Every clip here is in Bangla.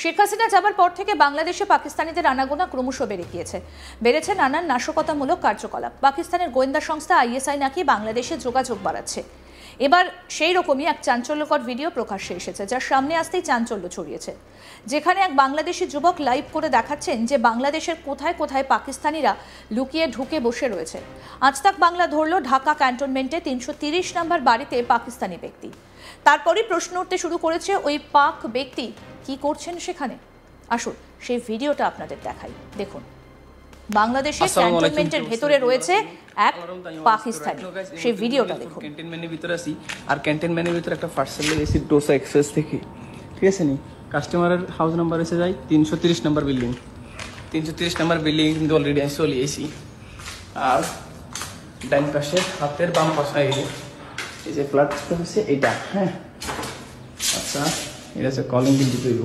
শেখ হাসিনা যাবার পর থেকে বাংলাদেশে পাকিস্তানিদের আনাগোনা ক্রমশ বেড়েছে নানান নাশকতামূলক কার্যকলাপ। পাকিস্তানের গোয়েন্দা সংস্থা আইএসআই নাকি বাংলাদেশে যোগাযোগ বাড়াচ্ছে। এবার সেই রকমই এক চাঞ্চল্যকর ভিডিও প্রকাশ্যে এসেছে, যার সামনে আসতেই চাঞ্চল্য ছড়িয়েছে। যেখানে এক বাংলাদেশি যুবক লাইভ করে দেখাচ্ছেন যে বাংলাদেশের কোথায় কোথায় পাকিস্তানিরা লুকিয়ে ঢুকে বসে রয়েছে। আজ তাক বাংলা ধরল ঢাকা ক্যান্টনমেন্টে 330 নম্বর বাড়িতে পাকিস্তানি ব্যক্তি। তারপরই প্রশ্ন উঠতে শুরু করেছে, ওই পাক ব্যক্তি কি করছেন সেখানে। আসুন সেই ভিডিওটা আপনাদের দেখাই, দেখুন। বাংলাদেশের ক্যান্টনমেন্টের ভেতরে রয়েছে এক পাকিস্তানি, সেই ভিডিওটা দেখুন। ক্যান্টনমেন্টের ভিতরে আছি, আর ক্যান্টনমেন্টের ভিতরে একটা পার্সেল এসি ডোসা এক্সপ্রেস থেকে, ঠিক আছে নি। কাস্টমারের হাউস নাম্বার এসে যায় 330 নম্বর বিল্ডিং। 330 নম্বর বিল্ডিং কিন্তু অলরেডি আমি চলে এসেছি। আর ডাইন পাশে হাতের বাম পাশে এই যে প্ল্যাটফর্মটা হচ্ছে এটা, হ্যাঁ। আচ্ছা, এটা হচ্ছে কলিং বিল দিতে হইব।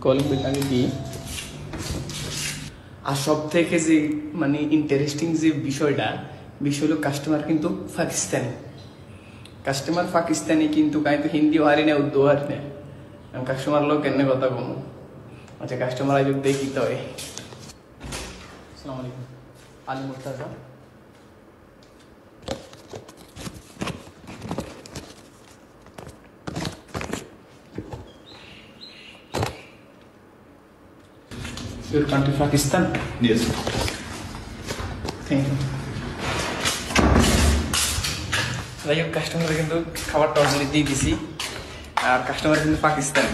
কলিং বিলটা আমি দিই। আর সব থেকে যে মানে ইন্টারেস্টিং যে বিষয় হলো কাস্টমার কিন্তু পাকিস্তানি। কাস্টমার পাকিস্তানি কিন্তু কাইতো হিন্দিও হারি না, উর্দু হারি না। কাস্টমার লোক কেন কথা বলবো। আচ্ছা, কাস্টমার আজ দেখি তো। আসসালামু আলাইকুম, Ali Murtaza. Your country Pakistan? Yes. Thank you. যাই হোক, কাস্টমার কিন্তু খাবারটা অলরেডি দিয়ে দিছি, আর কাস্টমার কিন্তু পাকিস্তান।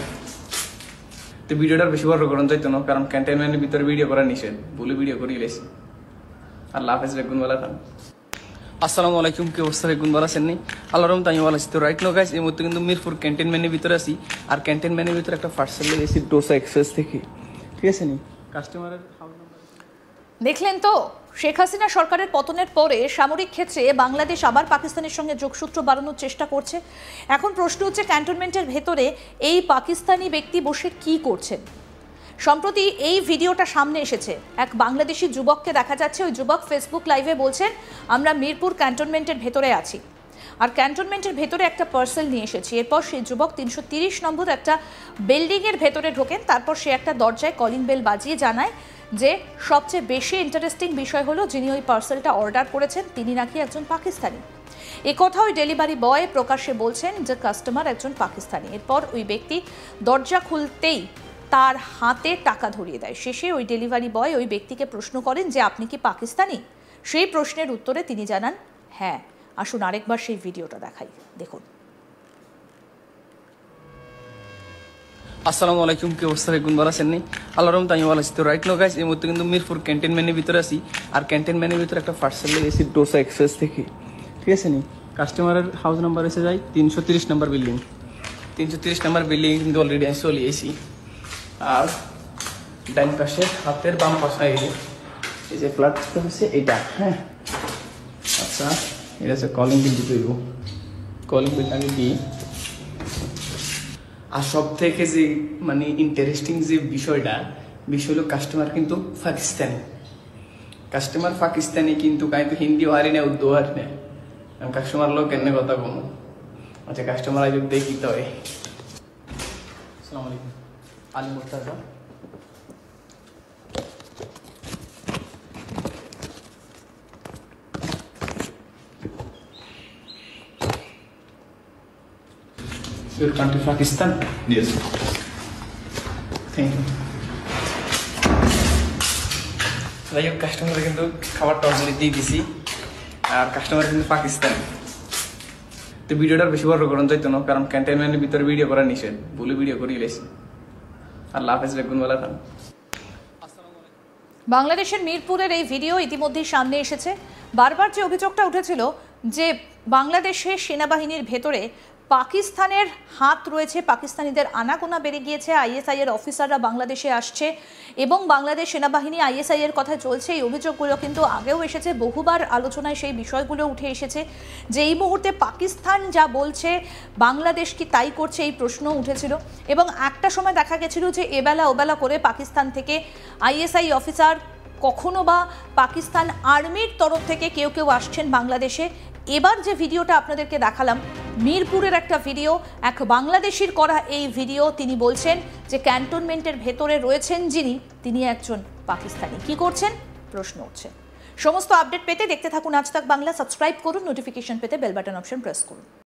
তো ভিডিওটার বেশি বড় করেন যাইতো না, কারণ ক্যান্টনমেন্টের ভিতরে ভিডিও করা নিষেধ, বলে ভিডিও করে গেছি। আল্লাহ হাফেজ, বেগুন বলা খান। আসসালামু আলাইকুম, কি অবস্থা? বেগুন বলা আছেন নি? আল্লাহ রহমত আমি ভালো আছি। তো রাইট নো গাইস, এই মুহূর্তে কিন্তু মিরপুর ক্যান্টনমেন্টের ভিতরে আছি, আর ক্যান্টনমেন্টের ভিতরে একটা পার্সেল এসি ডোসা এক্সপ্রেস থেকে, ঠিক আছে নি। কাস্টমারের হাউস নাম্বার দেখলেন তো, শেখ হাসিনা সরকারের পতনের পরে সামরিক ক্ষেত্রে বাংলাদেশ আবার পাকিস্তানের সঙ্গে যোগসূত্র বাড়ানোর চেষ্টা করছে। এখন প্রশ্ন হচ্ছে, ক্যান্টনমেন্টের ভেতরে এই পাকিস্তানি ব্যক্তি বসে কি করছেন। সম্প্রতি এই ভিডিওটা সামনে এসেছে, এক বাংলাদেশি যুবককে দেখা যাচ্ছে। ওই যুবক ফেসবুক লাইভে বলছেন, আমরা মিরপুর ক্যান্টনমেন্টের ভেতরে আছি, আর ক্যান্টনমেন্টের ভেতরে একটা পার্সেল নিয়ে এসেছি। এরপর সেই যুবক 330 নম্বর একটা বিল্ডিংয়ের ভেতরে ঢোকেন। তারপর সে একটা দরজায় কলিং বেল বাজিয়ে জানায় যে সবচেয়ে বেশি ইন্টারেস্টিং বিষয় হলো, যিনি ওই পার্সেলটা অর্ডার করেছেন তিনি নাকি একজন পাকিস্তানি। এ কথা ওই ডেলিভারি বয় প্রকাশ্যে বলছেন যে কাস্টমার একজন পাকিস্তানি। এরপর ওই ব্যক্তি দরজা খুলতেই তার হাতে টাকা ধরিয়ে দেয়। শেষে ওই ডেলিভারি বয় ওই ব্যক্তিকে প্রশ্ন করেন যে আপনি কি পাকিস্তানি। সেই প্রশ্নের উত্তরে তিনি জানান হ্যাঁ। আসুন আরেকবার সেই ভিডিওটা দেখাই, দেখুন। আসসালামু আলাইকুম, কি অবস্থা? বেগুন বলা আছেন নি? আল্লাহ রহমত আমি ভালো আছি। তো রাইট নো গাইস, এই মুহূর্তে কিন্তু মিরপুর ক্যান্টনমেন্টের ভিতরে আছি, আর ক্যান্টনমেন্টের ভিতরে একটা পার্সেল এসি ডোসা এক্সপ্রেস থেকে, ঠিক আছে নি। কাস্টমারের হাউস নাম্বার এসে যায় 330 নম্বর বিল্ডিং। 330 নম্বর বিল্ডিং কিন্তু অলরেডি আমি চলে এসেছি। আর ডাইন পাশে হাতের বাম পাশে এই যে প্ল্যাটফর্মটা হচ্ছে এটা, হ্যাঁ। আচ্ছা, এটা হচ্ছে কলিং বিল দিতে হইব। কলিং বিলটা আমি দিই। আর সব থেকে যে মানে ইন্টারেস্টিং যে বিষয় হলো কাস্টমার কিন্তু পাকিস্তানি। কাস্টমার পাকিস্তানি কিন্তু কাইতো হিন্দিও হারি না, উর্দু হারি না। কাস্টমার লোক কেন কথা বলবো। আচ্ছা, কাস্টমার আজ দেখি তো। আসসালামু আলাইকুম, Ali Murtaza. Your country Pakistan? Yes. Thank you. যাই হোক, কাস্টমার কিন্তু খাবারটা অলরেডি দিয়ে দিছি, আর কাস্টমার কিন্তু পাকিস্তানি। তো ভিডিওটার বেশি বড় করেন যাইতো না, কারণ ক্যান্টনমেন্টের ভিতরে ভিডিও করা নিষেধ, বলে ভিডিও করে গেছি। আল্লাহ হাফেজ, বেগুন বলা খান। বাংলাদেশের মিরপুরের এই ভিডিও ইতিমধ্যেই সামনে এসেছে। বারবার যে অভিযোগটা উঠেছিল যে বাংলাদেশের সেনাবাহিনীর ভেতরে পাকিস্তানের হাত রয়েছে, পাকিস্তানিদের আনাগোনা বেড়ে গিয়েছে, আইএসআই এর অফিসাররা বাংলাদেশে আসছে এবং বাংলাদেশ সেনাবাহিনী আইএসআই এর কথা চলছে। এই অভিযোগগুলো কিন্তু আগেও এসেছে, বহুবার আলোচনায় সেই বিষয়গুলো উঠে এসেছে যে এই মুহূর্তে পাকিস্তান যা বলছে বাংলাদেশ কি তাই করছে, এই প্রশ্ন উঠেছিল। এবং একটা সময় দেখা গেছিল যে এবেলা ওবেলা করে পাকিস্তান থেকে আইএসআই অফিসার, কখনো বা পাকিস্তান আর্মির তরফ থেকে কেউ কেউ আসছেন বাংলাদেশে। এবার যে ভিডিওটা আপনাদেরকে দেখালাম মিরপুরের একটা ভিডিও, এক বাংলাদেশির করা এই ভিডিও। তিনি বলছেন যে ক্যান্টনমেন্টের ভেতরে রয়েছেন যিনি, তিনি একজন পাকিস্তানি। কি করছেন প্রশ্ন উঠছে। সমস্ত আপডেট পেতে দেখতে থাকুন আজ তাক বাংলা, সাবস্ক্রাইব করুন, নোটিফিকেশন পেতে বেল বাটন অপশন প্রেস করুন।